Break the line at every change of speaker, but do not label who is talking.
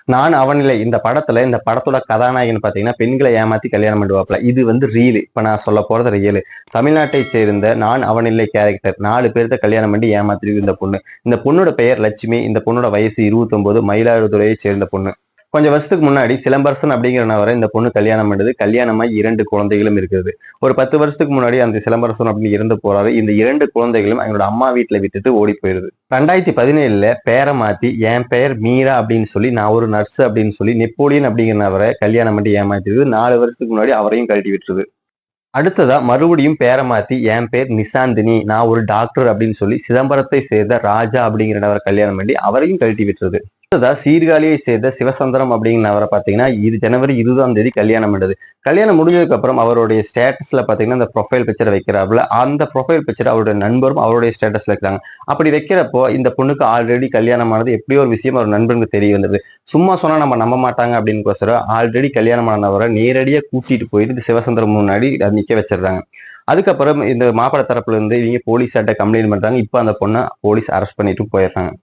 நான் அவனில்லை இந்த படத்தோட கதாநாயகன் பாத்தீங்கன்னா பெண்களை ஏமாத்தி கல்யாணம் பண்ணுவாப்ல. இது வந்து ரீல். இப்ப நான் சொல்ல போறது ரியல். தமிழ்நாட்டை சேர்ந்த நான் அவனில்லை கேரக்டர் 4 பேர்த்த கல்யாணம் பண்ணி ஏமாத்திருக்கு இந்த பொண்ணு. இந்த பொண்ணோட பெயர் லட்சுமி. இந்த பொண்ணோட வயசு 29. மயிலாடுதுறையை சேர்ந்த பொண்ணு. கொஞ்சம் வருஷத்துக்கு முன்னாடி சிலம்பரசன் அப்படிங்கிற நபரை இந்த பொண்ணு கல்யாணம் பண்ணுது. கல்யாணமாய் 2 குழந்தைகளும் இருக்குது. ஒரு 10 வருஷத்துக்கு முன்னாடி அந்த சிலம்பரசன் அப்படின்னு இறந்து போறாரு. இந்த 2 குழந்தைகளும் அவங்களோட அம்மா வீட்டுல விட்டுட்டு ஓடி போயிருது. 2017 பேரை மாத்தி என் பெயர் மீரா அப்படின்னு சொல்லி நான் ஒரு நர்ஸ் அப்படின்னு சொல்லி நெப்போலியன் அப்படிங்கிற நபரை கல்யாணம் பண்ணி ஏமாத்திருது. 4 வருஷத்துக்கு முன்னாடி அவரையும் கழட்டி விட்டுருது. அடுத்ததா மறுபடியும் பேரை மாத்தி என் பேர் நிசாந்தினி நான் ஒரு டாக்டர் அப்படின்னு சொல்லி சிதம்பரத்தை சேர்ந்த ராஜா அப்படிங்கிற நபரை கல்யாணம் பண்ணி அவரையும் கழட்டி விட்டுருது. சீர்காழியை சேர்ந்த சிவசந்திரம் அப்படிங்கிற நபரை பாத்தீங்கன்னா ஜனவரி 20ஆம் தேதி கல்யாணம் பண்ணுது. கல்யாணம் முடிஞ்சதுக்கு அப்புறம் அவருடைய ஸ்டேட்டஸ்ல பாத்தீங்கன்னா அந்த ப்ரொஃபைல் பிக்சர் வைக்கிறாப்புல. அந்த ப்ரொஃபைல் பிக்சர் அவருடைய நண்பரும் அவருடைய ஸ்டேட்டஸ்ல வைக்கிறாங்க. அப்படி வைக்கிறப்போ இந்த பொண்ணுக்கு ஆல்ரெடி கல்யாணமானது எப்படியோ ஒரு விஷயம் அவர் நண்பனுக்கு தெரிய வந்தது. சும்மா சொன்னா நம்ம நம்ப மாட்டாங்க அப்படின்னு ஆல்ரெடி கல்யாணமானவரை நேரடியா கூட்டிட்டு போயிட்டு சிவசந்திரம் முன்னாடி நிக்க வச்சிடுறாங்க. அதுக்கப்புறம் இந்த மாப்பிள்ளை தரப்புல இருந்து இவங்க போலீஸார்ட்ட கம்ப்ளைண்ட் பண்றாங்க. இப்ப அந்த பொண்ணை போலீஸ் அரெஸ்ட் பண்ணிட்டு போயிடுறாங்க.